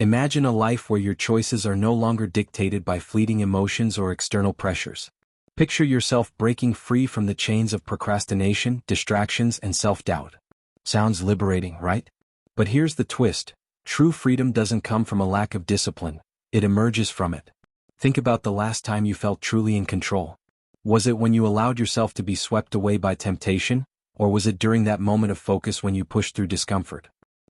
Imagine a life where your choices are no longer dictated by fleeting emotions or external pressures. Picture yourself breaking free from the chains of procrastination, distractions, and self-doubt. Sounds liberating, right? But here's the twist. True freedom doesn't come from a lack of discipline, it emerges from it. Think about the last time you felt truly in control. Was it when you allowed yourself to be swept away by temptation, or was it during that moment of focus when you pushed through discomfort?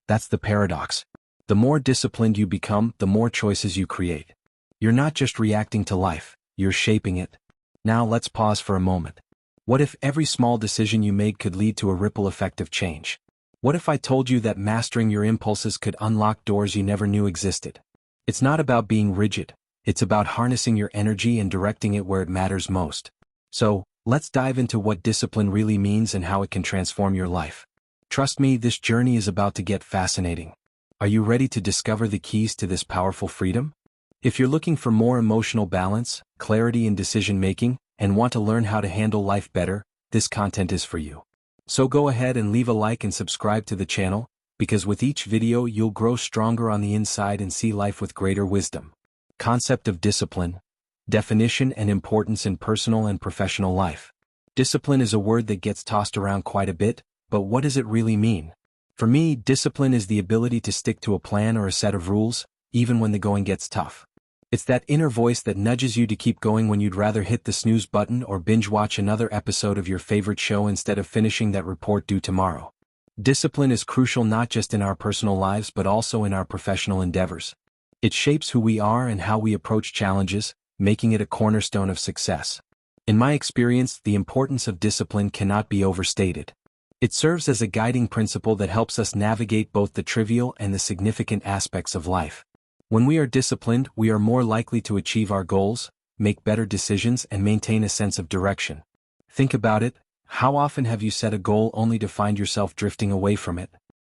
That's the paradox. The more disciplined you become, the more choices you create. You're not just reacting to life, you're shaping it. Now let's pause for a moment. What if every small decision you made could lead to a ripple effect of change? What if I told you that mastering your impulses could unlock doors you never knew existed? It's not about being rigid, it's about harnessing your energy and directing it where it matters most. So, let's dive into what discipline really means and how it can transform your life. Trust me, this journey is about to get fascinating. Are you ready to discover the keys to this powerful freedom? If you're looking for more emotional balance, clarity in decision-making, and want to learn how to handle life better, this content is for you. So go ahead and leave a like and subscribe to the channel, because with each video you'll grow stronger on the inside and see life with greater wisdom. Concept of discipline. Definition and importance in personal and professional life. Discipline is a word that gets tossed around quite a bit, but what does it really mean? For me, discipline is the ability to stick to a plan or a set of rules, even when the going gets tough. It's that inner voice that nudges you to keep going when you'd rather hit the snooze button or binge-watch another episode of your favorite show instead of finishing that report due tomorrow. Discipline is crucial not just in our personal lives but also in our professional endeavors. It shapes who we are and how we approach challenges, making it a cornerstone of success. In my experience, the importance of discipline cannot be overstated. It serves as a guiding principle that helps us navigate both the trivial and the significant aspects of life. When we are disciplined, we are more likely to achieve our goals, make better decisions, and maintain a sense of direction. Think about it. How often have you set a goal only to find yourself drifting away from it?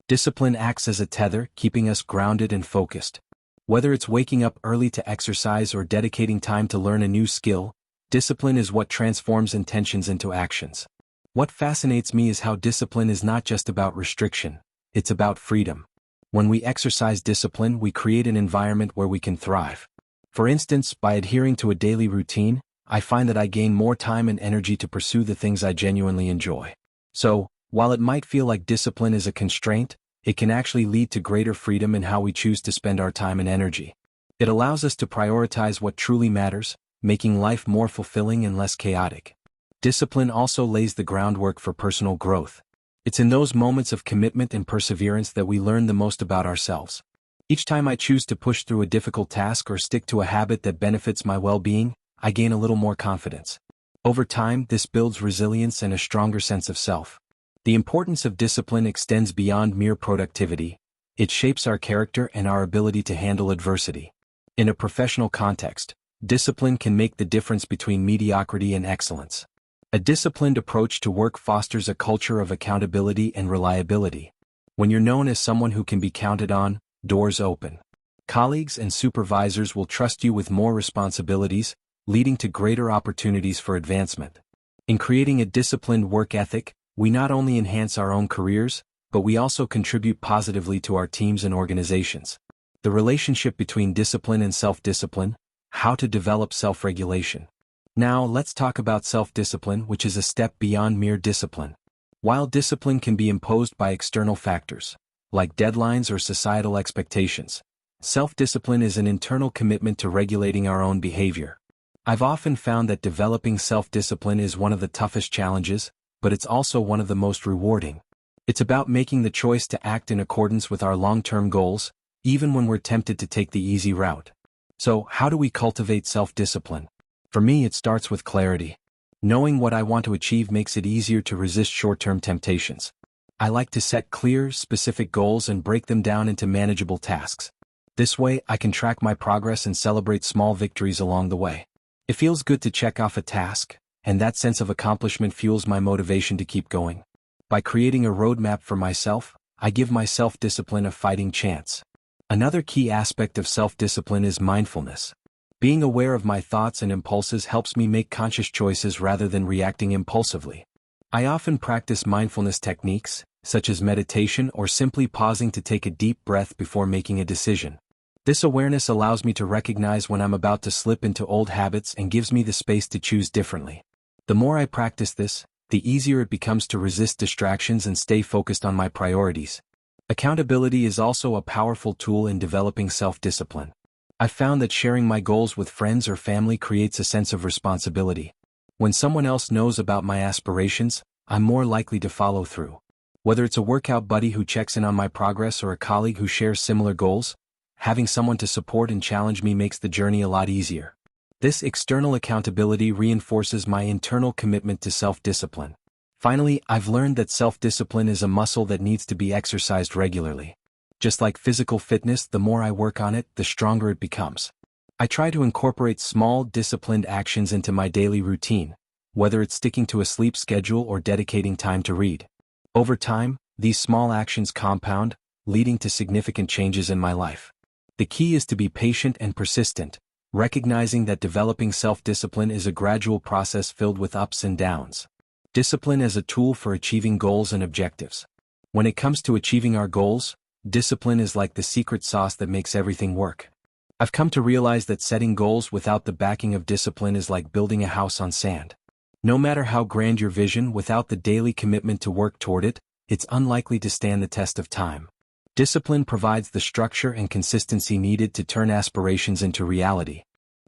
Discipline acts as a tether, keeping us grounded and focused. Whether it's waking up early to exercise or dedicating time to learn a new skill, discipline is what transforms intentions into actions. What fascinates me is how discipline is not just about restriction, it's about freedom. When we exercise discipline, we create an environment where we can thrive. For instance, by adhering to a daily routine, I find that I gain more time and energy to pursue the things I genuinely enjoy. So, while it might feel like discipline is a constraint, it can actually lead to greater freedom in how we choose to spend our time and energy. It allows us to prioritize what truly matters, making life more fulfilling and less chaotic. Discipline also lays the groundwork for personal growth. It's in those moments of commitment and perseverance that we learn the most about ourselves. Each time I choose to push through a difficult task or stick to a habit that benefits my well-being, I gain a little more confidence. Over time, this builds resilience and a stronger sense of self. The importance of discipline extends beyond mere productivity. It shapes our character and our ability to handle adversity. In a professional context, discipline can make the difference between mediocrity and excellence. A disciplined approach to work fosters a culture of accountability and reliability. When you're known as someone who can be counted on, doors open. Colleagues and supervisors will trust you with more responsibilities, leading to greater opportunities for advancement. In creating a disciplined work ethic, we not only enhance our own careers, but we also contribute positively to our teams and organizations. The relationship between discipline and self-discipline, how to develop self-regulation. Now let's talk about self-discipline, which is a step beyond mere discipline. While discipline can be imposed by external factors, like deadlines or societal expectations, self-discipline is an internal commitment to regulating our own behavior. I've often found that developing self-discipline is one of the toughest challenges, but it's also one of the most rewarding. It's about making the choice to act in accordance with our long-term goals, even when we're tempted to take the easy route. So, how do we cultivate self-discipline? For me, it starts with clarity. Knowing what I want to achieve makes it easier to resist short-term temptations. I like to set clear, specific goals and break them down into manageable tasks. This way, I can track my progress and celebrate small victories along the way. It feels good to check off a task, and that sense of accomplishment fuels my motivation to keep going. By creating a roadmap for myself, I give my self-discipline a fighting chance. Another key aspect of self-discipline is mindfulness. Being aware of my thoughts and impulses helps me make conscious choices rather than reacting impulsively. I often practice mindfulness techniques, such as meditation or simply pausing to take a deep breath before making a decision. This awareness allows me to recognize when I'm about to slip into old habits and gives me the space to choose differently. The more I practice this, the easier it becomes to resist distractions and stay focused on my priorities. Accountability is also a powerful tool in developing self-discipline. I've found that sharing my goals with friends or family creates a sense of responsibility. When someone else knows about my aspirations, I'm more likely to follow through. Whether it's a workout buddy who checks in on my progress or a colleague who shares similar goals, having someone to support and challenge me makes the journey a lot easier. This external accountability reinforces my internal commitment to self-discipline. Finally, I've learned that self-discipline is a muscle that needs to be exercised regularly. Just like physical fitness, the more I work on it, the stronger it becomes. I try to incorporate small, disciplined actions into my daily routine, whether it's sticking to a sleep schedule or dedicating time to read. Over time, these small actions compound, leading to significant changes in my life. The key is to be patient and persistent, recognizing that developing self-discipline is a gradual process filled with ups and downs. Discipline as a tool for achieving goals and objectives. When it comes to achieving our goals, discipline is like the secret sauce that makes everything work. I've come to realize that setting goals without the backing of discipline is like building a house on sand. No matter how grand your vision, without the daily commitment to work toward it, it's unlikely to stand the test of time. Discipline provides the structure and consistency needed to turn aspirations into reality.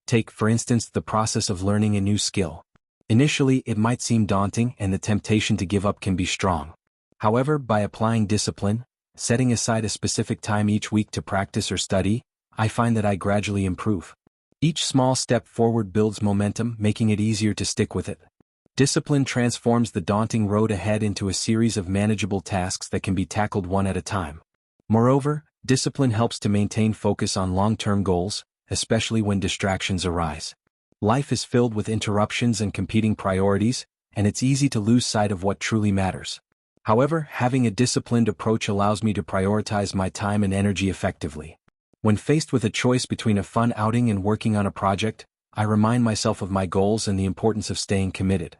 Take, for instance, the process of learning a new skill. Initially, it might seem daunting and the temptation to give up can be strong. However, by applying discipline, setting aside a specific time each week to practice or study, I find that I gradually improve. Each small step forward builds momentum, making it easier to stick with it. Discipline transforms the daunting road ahead into a series of manageable tasks that can be tackled one at a time. Moreover, discipline helps to maintain focus on long-term goals, especially when distractions arise. Life is filled with interruptions and competing priorities, and it's easy to lose sight of what truly matters. However, having a disciplined approach allows me to prioritize my time and energy effectively. When faced with a choice between a fun outing and working on a project, I remind myself of my goals and the importance of staying committed.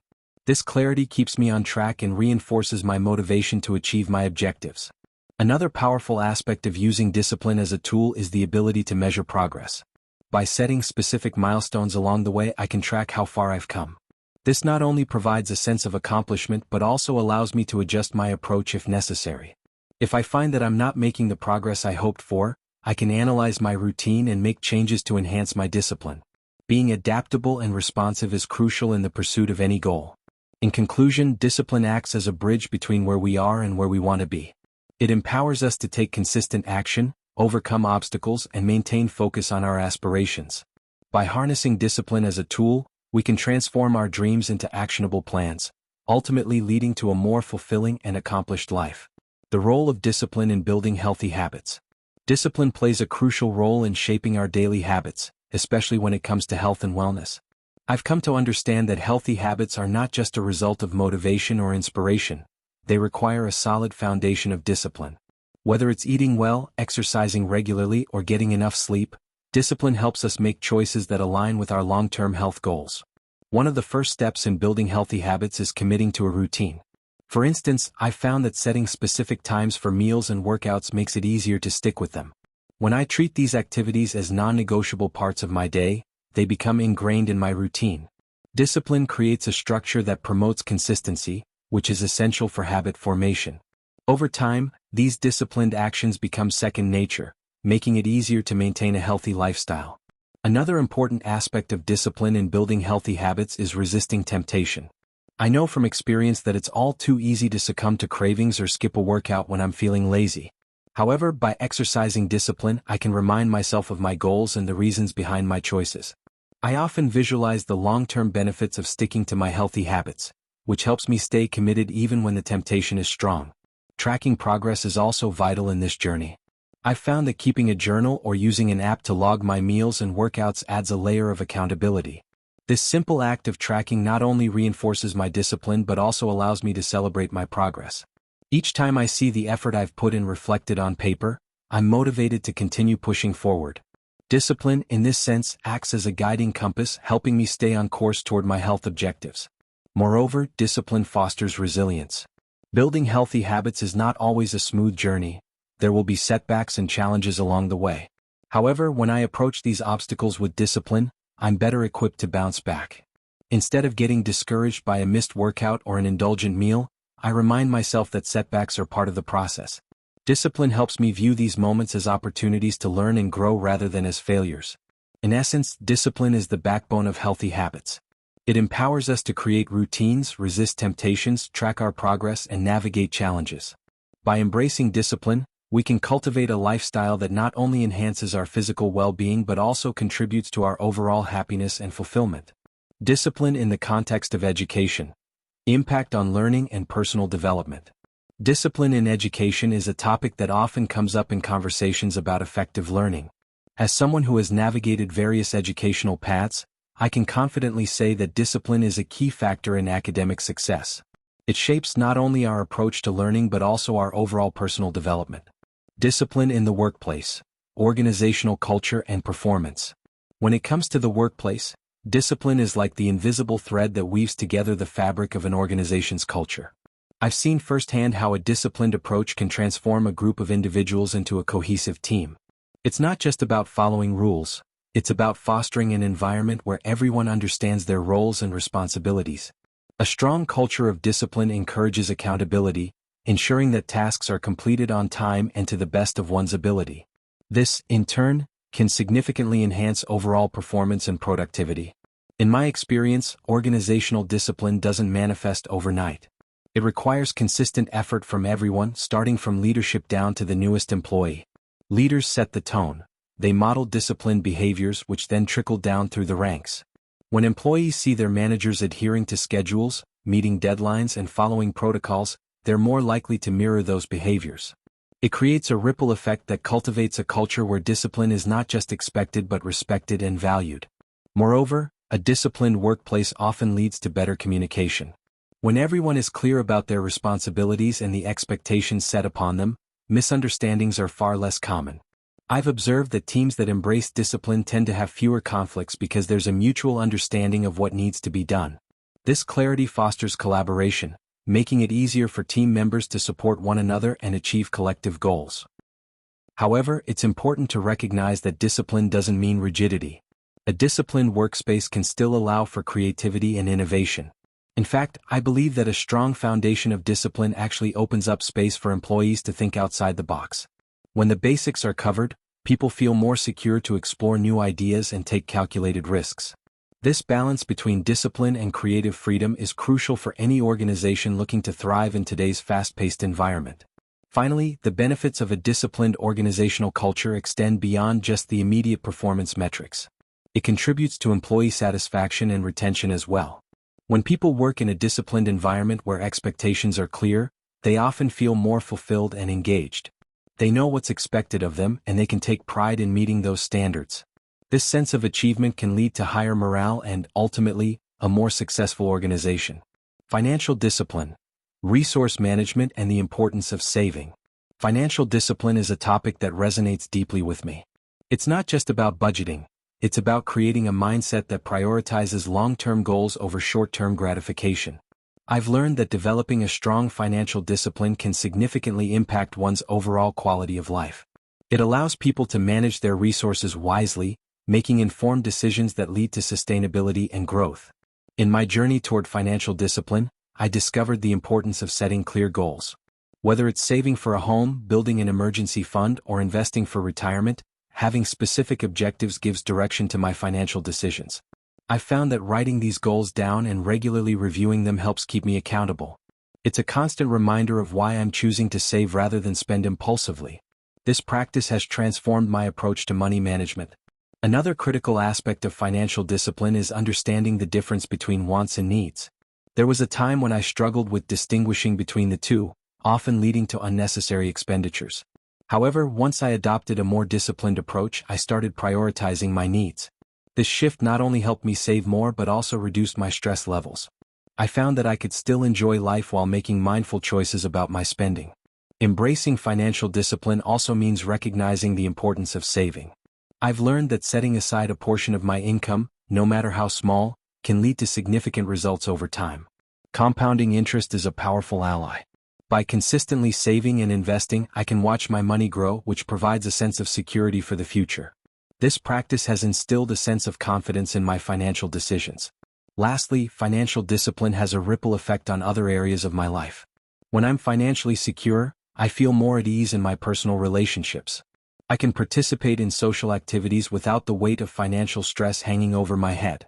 This clarity keeps me on track and reinforces my motivation to achieve my objectives. Another powerful aspect of using discipline as a tool is the ability to measure progress. By setting specific milestones along the way, I can track how far I've come. This not only provides a sense of accomplishment but also allows me to adjust my approach if necessary. If I find that I'm not making the progress I hoped for, I can analyze my routine and make changes to enhance my discipline. Being adaptable and responsive is crucial in the pursuit of any goal. In conclusion, discipline acts as a bridge between where we are and where we want to be. It empowers us to take consistent action, overcome obstacles, and maintain focus on our aspirations. By harnessing discipline as a tool, we can transform our dreams into actionable plans, ultimately leading to a more fulfilling and accomplished life. The role of discipline in building healthy habits. Discipline plays a crucial role in shaping our daily habits, especially when it comes to health and wellness. I've come to understand that healthy habits are not just a result of motivation or inspiration. They require a solid foundation of discipline. Whether it's eating well, exercising regularly, or getting enough sleep, discipline helps us make choices that align with our long-term health goals. One of the first steps in building healthy habits is committing to a routine. For instance, I've found that setting specific times for meals and workouts makes it easier to stick with them. When I treat these activities as non-negotiable parts of my day, they become ingrained in my routine. Discipline creates a structure that promotes consistency, which is essential for habit formation. Over time, these disciplined actions become second nature, making it easier to maintain a healthy lifestyle. Another important aspect of discipline in building healthy habits is resisting temptation. I know from experience that it's all too easy to succumb to cravings or skip a workout when I'm feeling lazy. However, by exercising discipline, I can remind myself of my goals and the reasons behind my choices. I often visualize the long-term benefits of sticking to my healthy habits, which helps me stay committed even when the temptation is strong. Tracking progress is also vital in this journey. I've found that keeping a journal or using an app to log my meals and workouts adds a layer of accountability. This simple act of tracking not only reinforces my discipline but also allows me to celebrate my progress. Each time I see the effort I've put in reflected on paper, I'm motivated to continue pushing forward. Discipline, in this sense, acts as a guiding compass, helping me stay on course toward my health objectives. Moreover, discipline fosters resilience. Building healthy habits is not always a smooth journey. There will be setbacks and challenges along the way. However, when I approach these obstacles with discipline, I'm better equipped to bounce back. Instead of getting discouraged by a missed workout or an indulgent meal, I remind myself that setbacks are part of the process. Discipline helps me view these moments as opportunities to learn and grow rather than as failures. In essence, discipline is the backbone of healthy habits. It empowers us to create routines, resist temptations, track our progress, and navigate challenges. By embracing discipline, we can cultivate a lifestyle that not only enhances our physical well-being but also contributes to our overall happiness and fulfillment. Discipline in the context of education. Impact on learning and personal development. Discipline in education is a topic that often comes up in conversations about effective learning. As someone who has navigated various educational paths, I can confidently say that discipline is a key factor in academic success. It shapes not only our approach to learning but also our overall personal development. Discipline in the workplace, organizational culture and performance. When it comes to the workplace, discipline is like the invisible thread that weaves together the fabric of an organization's culture. I've seen firsthand how a disciplined approach can transform a group of individuals into a cohesive team. It's not just about following rules, it's about fostering an environment where everyone understands their roles and responsibilities. A strong culture of discipline encourages accountability, ensuring that tasks are completed on time and to the best of one's ability. This, in turn, can significantly enhance overall performance and productivity. In my experience, organizational discipline doesn't manifest overnight. It requires consistent effort from everyone, starting from leadership down to the newest employee. Leaders set the tone. They model disciplined behaviors which then trickle down through the ranks. When employees see their managers adhering to schedules, meeting deadlines and following protocols, they're more likely to mirror those behaviors. It creates a ripple effect that cultivates a culture where discipline is not just expected but respected and valued. Moreover, a disciplined workplace often leads to better communication. When everyone is clear about their responsibilities and the expectations set upon them, misunderstandings are far less common. I've observed that teams that embrace discipline tend to have fewer conflicts because there's a mutual understanding of what needs to be done. This clarity fosters collaboration, making it easier for team members to support one another and achieve collective goals. However, it's important to recognize that discipline doesn't mean rigidity. A disciplined workspace can still allow for creativity and innovation. In fact, I believe that a strong foundation of discipline actually opens up space for employees to think outside the box. When the basics are covered, people feel more secure to explore new ideas and take calculated risks. This balance between discipline and creative freedom is crucial for any organization looking to thrive in today's fast-paced environment. Finally, the benefits of a disciplined organizational culture extend beyond just the immediate performance metrics. It contributes to employee satisfaction and retention as well. When people work in a disciplined environment where expectations are clear, they often feel more fulfilled and engaged. They know what's expected of them and they can take pride in meeting those standards. This sense of achievement can lead to higher morale and, ultimately, a more successful organization. Financial discipline, resource management and the importance of saving. Financial discipline is a topic that resonates deeply with me. It's not just about budgeting, it's about creating a mindset that prioritizes long-term goals over short-term gratification. I've learned that developing a strong financial discipline can significantly impact one's overall quality of life. It allows people to manage their resources wisely, making informed decisions that lead to sustainability and growth. In my journey toward financial discipline, I discovered the importance of setting clear goals. Whether it's saving for a home, building an emergency fund, or investing for retirement, having specific objectives gives direction to my financial decisions. I've found that writing these goals down and regularly reviewing them helps keep me accountable. It's a constant reminder of why I'm choosing to save rather than spend impulsively. This practice has transformed my approach to money management. Another critical aspect of financial discipline is understanding the difference between wants and needs. There was a time when I struggled with distinguishing between the two, often leading to unnecessary expenditures. However, once I adopted a more disciplined approach, I started prioritizing my needs. This shift not only helped me save more but also reduced my stress levels. I found that I could still enjoy life while making mindful choices about my spending. Embracing financial discipline also means recognizing the importance of saving. I've learned that setting aside a portion of my income, no matter how small, can lead to significant results over time. Compounding interest is a powerful ally. By consistently saving and investing, I can watch my money grow, which provides a sense of security for the future. This practice has instilled a sense of confidence in my financial decisions. Lastly, financial discipline has a ripple effect on other areas of my life. When I'm financially secure, I feel more at ease in my personal relationships. I can participate in social activities without the weight of financial stress hanging over my head.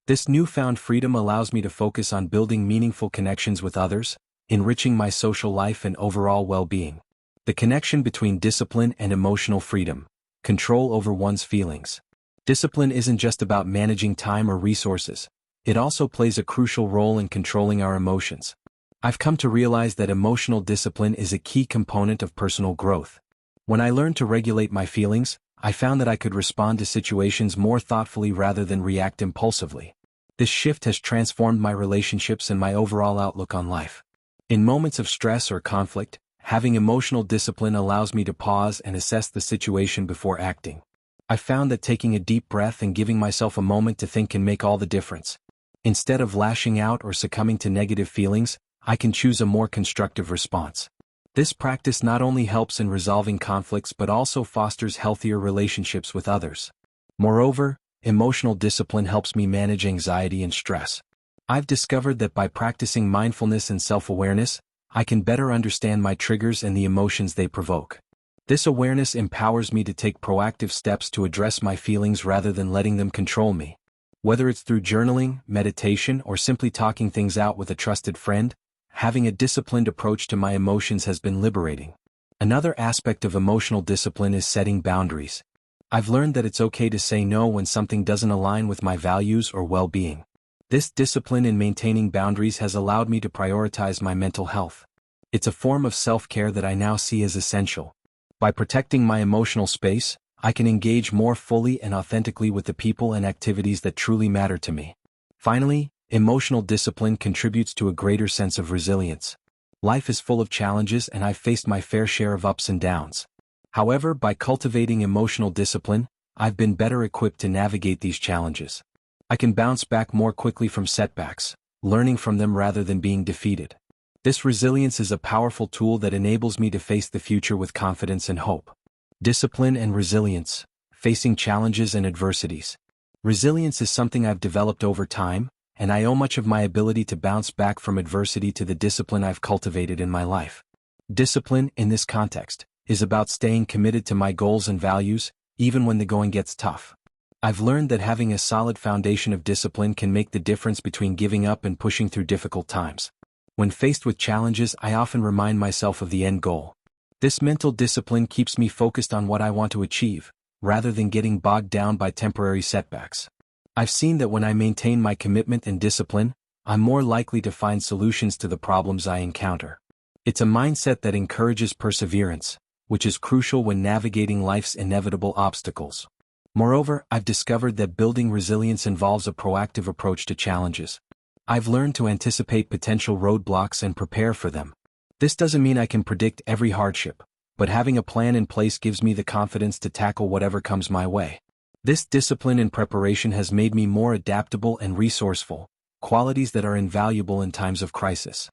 This newfound freedom allows me to focus on building meaningful connections with others, enriching my social life and overall well-being. The connection between discipline and emotional freedom. Control over one's feelings. Discipline isn't just about managing time or resources. It also plays a crucial role in controlling our emotions. I've come to realize that emotional discipline is a key component of personal growth. When I learned to regulate my feelings, I found that I could respond to situations more thoughtfully rather than react impulsively. This shift has transformed my relationships and my overall outlook on life. In moments of stress or conflict, having emotional discipline allows me to pause and assess the situation before acting. I found that taking a deep breath and giving myself a moment to think can make all the difference. Instead of lashing out or succumbing to negative feelings, I can choose a more constructive response. This practice not only helps in resolving conflicts but also fosters healthier relationships with others. Moreover, emotional discipline helps me manage anxiety and stress. I've discovered that by practicing mindfulness and self-awareness, I can better understand my triggers and the emotions they provoke. This awareness empowers me to take proactive steps to address my feelings rather than letting them control me. Whether it's through journaling, meditation, or simply talking things out with a trusted friend, having a disciplined approach to my emotions has been liberating. Another aspect of emotional discipline is setting boundaries. I've learned that it's okay to say no when something doesn't align with my values or well-being. This discipline in maintaining boundaries has allowed me to prioritize my mental health. It's a form of self-care that I now see as essential. By protecting my emotional space, I can engage more fully and authentically with the people and activities that truly matter to me. Finally, emotional discipline contributes to a greater sense of resilience. Life is full of challenges and I've faced my fair share of ups and downs. However, by cultivating emotional discipline, I've been better equipped to navigate these challenges. I can bounce back more quickly from setbacks, learning from them rather than being defeated. This resilience is a powerful tool that enables me to face the future with confidence and hope. Discipline and resilience, facing challenges and adversities. Resilience is something I've developed over time, and I owe much of my ability to bounce back from adversity to the discipline I've cultivated in my life. Discipline, in this context, is about staying committed to my goals and values, even when the going gets tough. I've learned that having a solid foundation of discipline can make the difference between giving up and pushing through difficult times. When faced with challenges, I often remind myself of the end goal. This mental discipline keeps me focused on what I want to achieve, rather than getting bogged down by temporary setbacks. I've seen that when I maintain my commitment and discipline, I'm more likely to find solutions to the problems I encounter. It's a mindset that encourages perseverance, which is crucial when navigating life's inevitable obstacles. Moreover, I've discovered that building resilience involves a proactive approach to challenges. I've learned to anticipate potential roadblocks and prepare for them. This doesn't mean I can predict every hardship, but having a plan in place gives me the confidence to tackle whatever comes my way. This discipline and preparation has made me more adaptable and resourceful, qualities that are invaluable in times of crisis.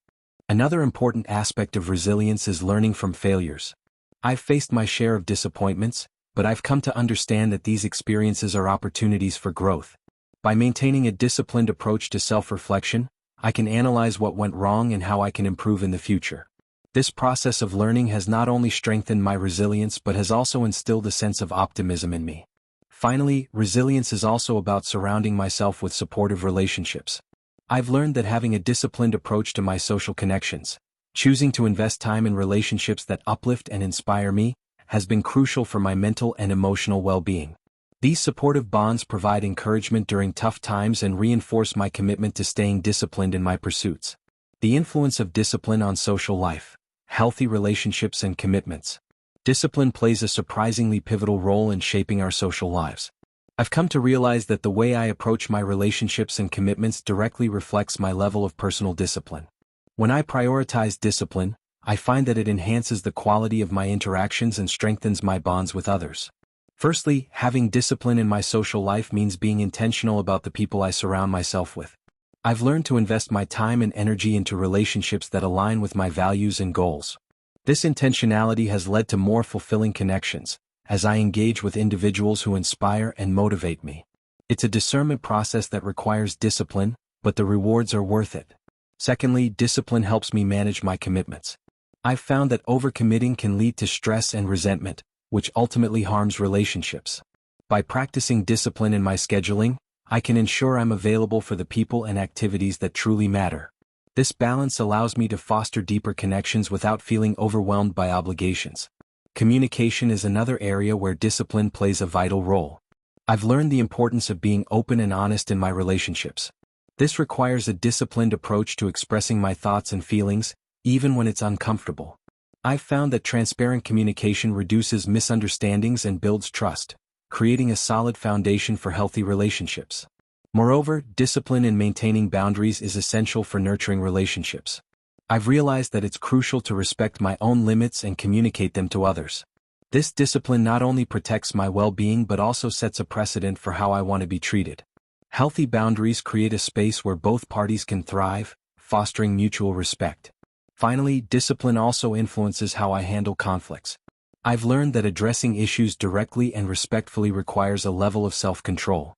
Another important aspect of resilience is learning from failures. I've faced my share of disappointments, but I've come to understand that these experiences are opportunities for growth. By maintaining a disciplined approach to self-reflection, I can analyze what went wrong and how I can improve in the future. This process of learning has not only strengthened my resilience but has also instilled a sense of optimism in me. Finally, resilience is also about surrounding myself with supportive relationships. I've learned that having a disciplined approach to my social connections, choosing to invest time in relationships that uplift and inspire me, has been crucial for my mental and emotional well-being. These supportive bonds provide encouragement during tough times and reinforce my commitment to staying disciplined in my pursuits. The influence of discipline on social life, healthy relationships and commitments. Discipline plays a surprisingly pivotal role in shaping our social lives. I've come to realize that the way I approach my relationships and commitments directly reflects my level of personal discipline. When I prioritize discipline, I find that it enhances the quality of my interactions and strengthens my bonds with others. Firstly, having discipline in my social life means being intentional about the people I surround myself with. I've learned to invest my time and energy into relationships that align with my values and goals. This intentionality has led to more fulfilling connections, as I engage with individuals who inspire and motivate me. It's a discernment process that requires discipline, but the rewards are worth it. Secondly, discipline helps me manage my commitments. I've found that overcommitting can lead to stress and resentment, which ultimately harms relationships. By practicing discipline in my scheduling, I can ensure I'm available for the people and activities that truly matter. This balance allows me to foster deeper connections without feeling overwhelmed by obligations. Communication is another area where discipline plays a vital role. I've learned the importance of being open and honest in my relationships. This requires a disciplined approach to expressing my thoughts and feelings, even when it's uncomfortable. I've found that transparent communication reduces misunderstandings and builds trust, creating a solid foundation for healthy relationships. Moreover, discipline in maintaining boundaries is essential for nurturing relationships. I've realized that it's crucial to respect my own limits and communicate them to others. This discipline not only protects my well-being but also sets a precedent for how I want to be treated. Healthy boundaries create a space where both parties can thrive, fostering mutual respect. Finally, discipline also influences how I handle conflicts. I've learned that addressing issues directly and respectfully requires a level of self-control.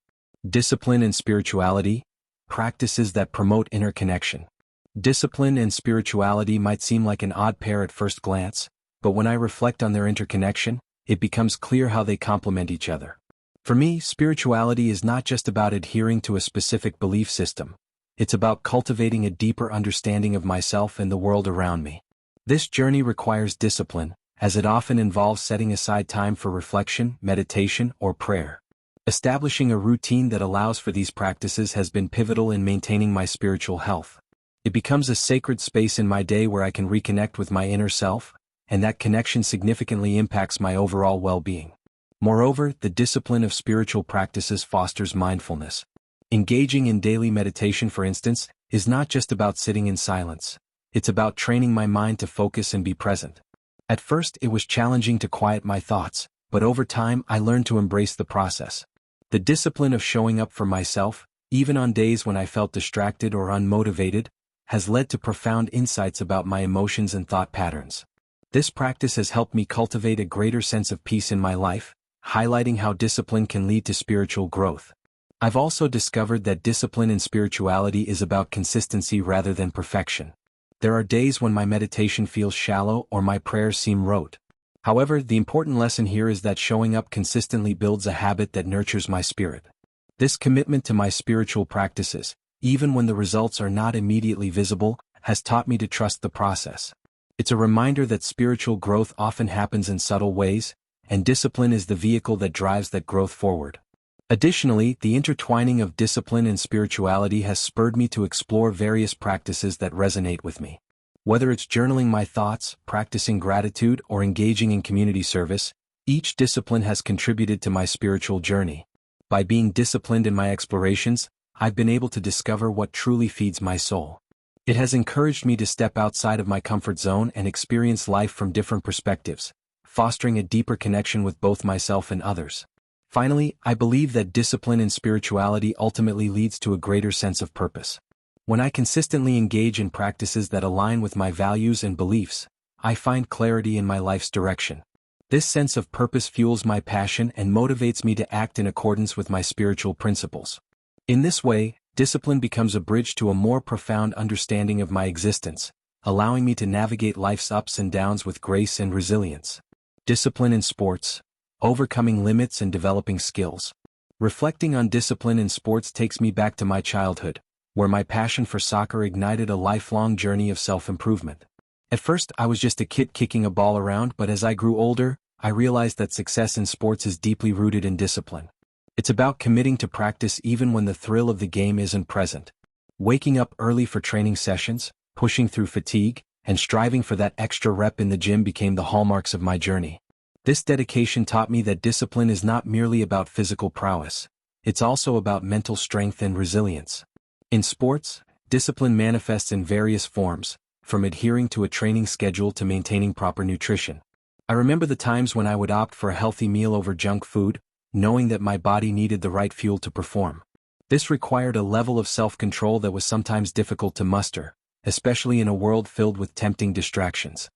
Discipline and spirituality, practices that promote inner connection. Discipline and spirituality might seem like an odd pair at first glance, but when I reflect on their interconnection, it becomes clear how they complement each other. For me, spirituality is not just about adhering to a specific belief system. It's about cultivating a deeper understanding of myself and the world around me. This journey requires discipline, as it often involves setting aside time for reflection, meditation, or prayer. Establishing a routine that allows for these practices has been pivotal in maintaining my spiritual health. It becomes a sacred space in my day where I can reconnect with my inner self, and that connection significantly impacts my overall well-being. Moreover, the discipline of spiritual practices fosters mindfulness. Engaging in daily meditation, for instance, is not just about sitting in silence. It's about training my mind to focus and be present. At first, it was challenging to quiet my thoughts, but over time I learned to embrace the process. The discipline of showing up for myself, even on days when I felt distracted or unmotivated, has led to profound insights about my emotions and thought patterns. This practice has helped me cultivate a greater sense of peace in my life, highlighting how discipline can lead to spiritual growth. I've also discovered that discipline in spirituality is about consistency rather than perfection. There are days when my meditation feels shallow or my prayers seem rote. However, the important lesson here is that showing up consistently builds a habit that nurtures my spirit. This commitment to my spiritual practices, even when the results are not immediately visible, has taught me to trust the process. It's a reminder that spiritual growth often happens in subtle ways, and discipline is the vehicle that drives that growth forward. Additionally, the intertwining of discipline and spirituality has spurred me to explore various practices that resonate with me. Whether it's journaling my thoughts, practicing gratitude, or engaging in community service, each discipline has contributed to my spiritual journey. By being disciplined in my explorations, I've been able to discover what truly feeds my soul. It has encouraged me to step outside of my comfort zone and experience life from different perspectives, fostering a deeper connection with both myself and others. Finally, I believe that discipline in spirituality ultimately leads to a greater sense of purpose. When I consistently engage in practices that align with my values and beliefs, I find clarity in my life's direction. This sense of purpose fuels my passion and motivates me to act in accordance with my spiritual principles. In this way, discipline becomes a bridge to a more profound understanding of my existence, allowing me to navigate life's ups and downs with grace and resilience. Discipline in sports, overcoming limits and developing skills. Reflecting on discipline in sports takes me back to my childhood, where my passion for soccer ignited a lifelong journey of self-improvement. At first, I was just a kid kicking a ball around, but as I grew older, I realized that success in sports is deeply rooted in discipline. It's about committing to practice even when the thrill of the game isn't present. Waking up early for training sessions, pushing through fatigue, and striving for that extra rep in the gym became the hallmarks of my journey. This dedication taught me that discipline is not merely about physical prowess. It's also about mental strength and resilience. In sports, discipline manifests in various forms, from adhering to a training schedule to maintaining proper nutrition. I remember the times when I would opt for a healthy meal over junk food, knowing that my body needed the right fuel to perform. This required a level of self-control that was sometimes difficult to muster, especially in a world filled with tempting distractions.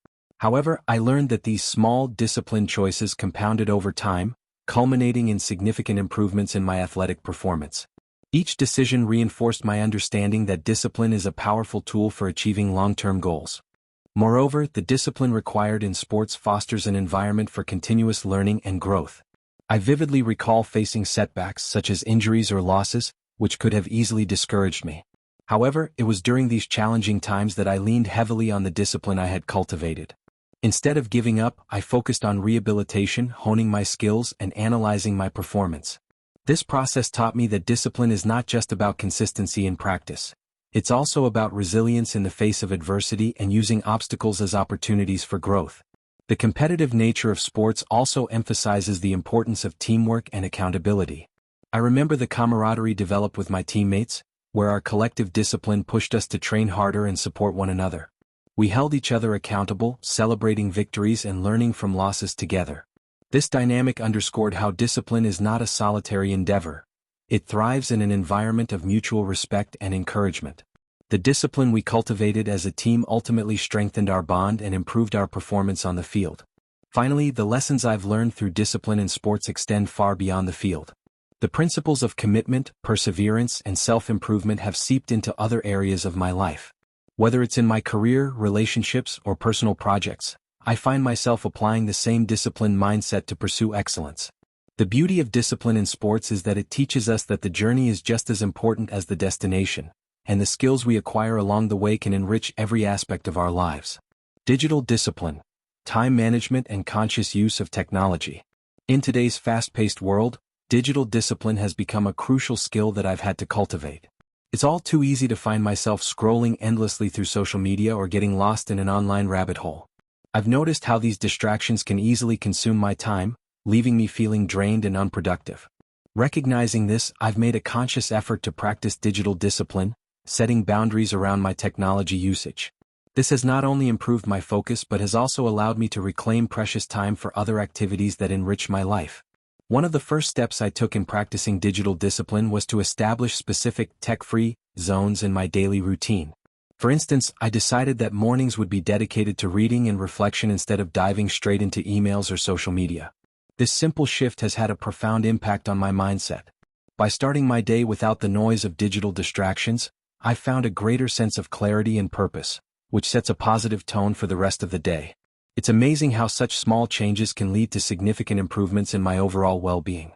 However, I learned that these small, disciplined choices compounded over time, culminating in significant improvements in my athletic performance. Each decision reinforced my understanding that discipline is a powerful tool for achieving long-term goals. Moreover, the discipline required in sports fosters an environment for continuous learning and growth. I vividly recall facing setbacks such as injuries or losses, which could have easily discouraged me. However, it was during these challenging times that I leaned heavily on the discipline I had cultivated. Instead of giving up, I focused on rehabilitation, honing my skills, and analyzing my performance. This process taught me that discipline is not just about consistency in practice. It's also about resilience in the face of adversity and using obstacles as opportunities for growth. The competitive nature of sports also emphasizes the importance of teamwork and accountability. I remember the camaraderie developed with my teammates, where our collective discipline pushed us to train harder and support one another. We held each other accountable, celebrating victories and learning from losses together. This dynamic underscored how discipline is not a solitary endeavor. It thrives in an environment of mutual respect and encouragement. The discipline we cultivated as a team ultimately strengthened our bond and improved our performance on the field. Finally, the lessons I've learned through discipline in sports extend far beyond the field. The principles of commitment, perseverance, and self-improvement have seeped into other areas of my life. Whether it's in my career, relationships, or personal projects, I find myself applying the same disciplined mindset to pursue excellence. The beauty of discipline in sports is that it teaches us that the journey is just as important as the destination, and the skills we acquire along the way can enrich every aspect of our lives. Digital discipline, time management, and conscious use of technology. In today's fast-paced world, digital discipline has become a crucial skill that I've had to cultivate. It's all too easy to find myself scrolling endlessly through social media or getting lost in an online rabbit hole. I've noticed how these distractions can easily consume my time, leaving me feeling drained and unproductive. Recognizing this, I've made a conscious effort to practice digital discipline, setting boundaries around my technology usage. This has not only improved my focus but has also allowed me to reclaim precious time for other activities that enrich my life. One of the first steps I took in practicing digital discipline was to establish specific tech-free zones in my daily routine. For instance, I decided that mornings would be dedicated to reading and reflection instead of diving straight into emails or social media. This simple shift has had a profound impact on my mindset. By starting my day without the noise of digital distractions, I've found a greater sense of clarity and purpose, which sets a positive tone for the rest of the day. It's amazing how such small changes can lead to significant improvements in my overall well-being.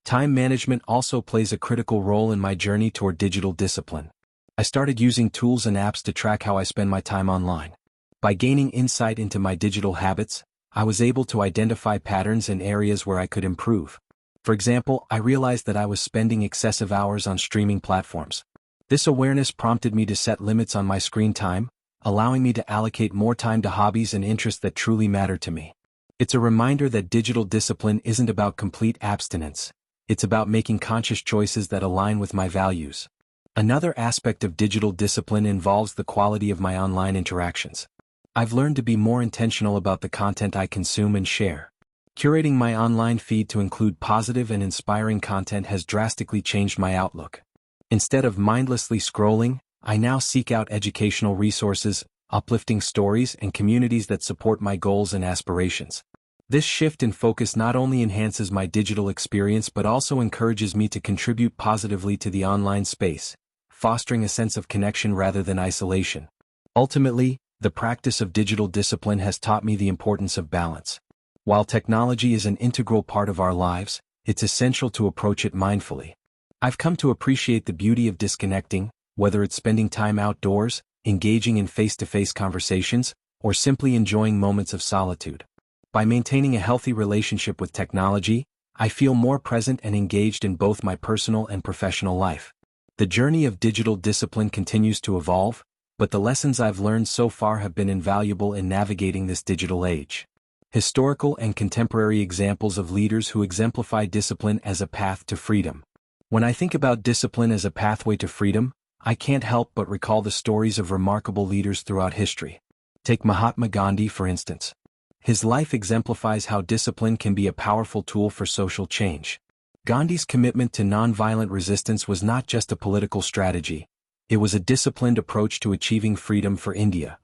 Time management also plays a critical role in my journey toward digital discipline. I started using tools and apps to track how I spend my time online. By gaining insight into my digital habits, I was able to identify patterns and areas where I could improve. For example, I realized that I was spending excessive hours on streaming platforms. This awareness prompted me to set limits on my screen time, allowing me to allocate more time to hobbies and interests that truly matter to me. It's a reminder that digital discipline isn't about complete abstinence. It's about making conscious choices that align with my values. Another aspect of digital discipline involves the quality of my online interactions. I've learned to be more intentional about the content I consume and share. Curating my online feed to include positive and inspiring content has drastically changed my outlook. Instead of mindlessly scrolling, I now seek out educational resources, uplifting stories, and communities that support my goals and aspirations. This shift in focus not only enhances my digital experience but also encourages me to contribute positively to the online space, fostering a sense of connection rather than isolation. Ultimately, the practice of digital discipline has taught me the importance of balance. While technology is an integral part of our lives, it's essential to approach it mindfully. I've come to appreciate the beauty of disconnecting, whether it's spending time outdoors, engaging in face-to-face conversations, or simply enjoying moments of solitude. By maintaining a healthy relationship with technology, I feel more present and engaged in both my personal and professional life. The journey of digital discipline continues to evolve, but the lessons I've learned so far have been invaluable in navigating this digital age. Historical and contemporary examples of leaders who exemplify discipline as a path to freedom. When I think about discipline as a pathway to freedom, I can't help but recall the stories of remarkable leaders throughout history. Take Mahatma Gandhi, for instance. His life exemplifies how discipline can be a powerful tool for social change. Gandhi's commitment to nonviolent resistance was not just a political strategy, it was a disciplined approach to achieving freedom for India.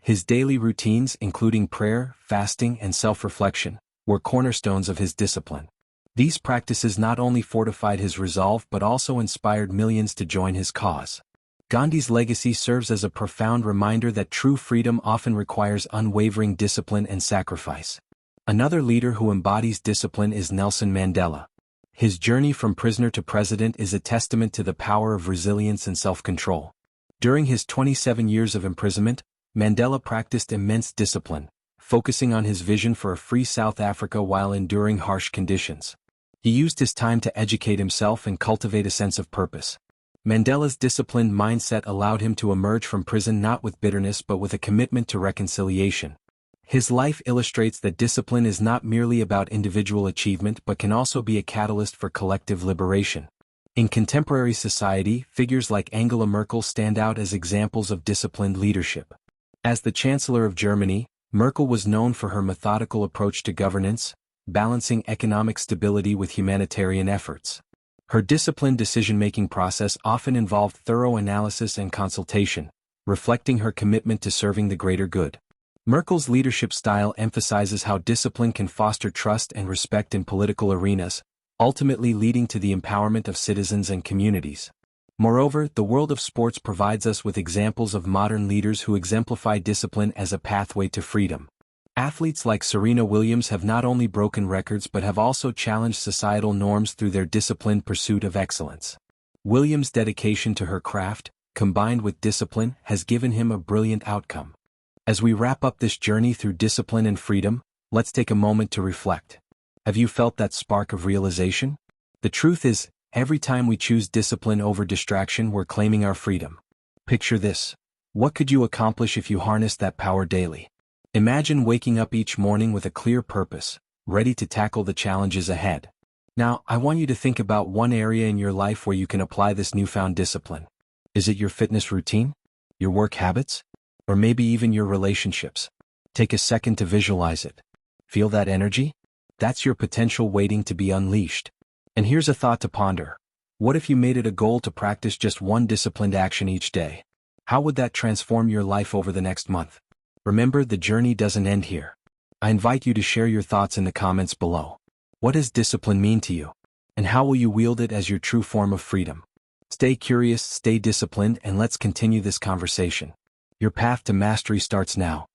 His daily routines, including prayer, fasting, and self-reflection, were cornerstones of his discipline. These practices not only fortified his resolve but also inspired millions to join his cause. Gandhi's legacy serves as a profound reminder that true freedom often requires unwavering discipline and sacrifice. Another leader who embodies discipline is Nelson Mandela. His journey from prisoner to president is a testament to the power of resilience and self-control. During his 27 years of imprisonment, Mandela practiced immense discipline, focusing on his vision for a free South Africa while enduring harsh conditions. He used his time to educate himself and cultivate a sense of purpose. Mandela's disciplined mindset allowed him to emerge from prison not with bitterness but with a commitment to reconciliation. His life illustrates that discipline is not merely about individual achievement but can also be a catalyst for collective liberation. In contemporary society, figures like Angela Merkel stand out as examples of disciplined leadership. As the Chancellor of Germany, Merkel was known for her methodical approach to governance, balancing economic stability with humanitarian efforts. Her disciplined decision-making process often involved thorough analysis and consultation, reflecting her commitment to serving the greater good. Merkel's leadership style emphasizes how discipline can foster trust and respect in political arenas, ultimately leading to the empowerment of citizens and communities. Moreover, the world of sports provides us with examples of modern leaders who exemplify discipline as a pathway to freedom. Athletes like Serena Williams have not only broken records but have also challenged societal norms through their disciplined pursuit of excellence. Williams' dedication to her craft, combined with discipline, has given him a brilliant outcome. As we wrap up this journey through discipline and freedom, let's take a moment to reflect. Have you felt that spark of realization? The truth is, every time we choose discipline over distraction, we're claiming our freedom. Picture this. What could you accomplish if you harnessed that power daily? Imagine waking up each morning with a clear purpose, ready to tackle the challenges ahead. Now, I want you to think about one area in your life where you can apply this newfound discipline. Is it your fitness routine? Your work habits? Or maybe even your relationships? Take a second to visualize it. Feel that energy? That's your potential waiting to be unleashed. And here's a thought to ponder. What if you made it a goal to practice just one disciplined action each day? How would that transform your life over the next month? Remember, the journey doesn't end here. I invite you to share your thoughts in the comments below. What does discipline mean to you? And how will you wield it as your true form of freedom? Stay curious, stay disciplined, and let's continue this conversation. Your path to mastery starts now.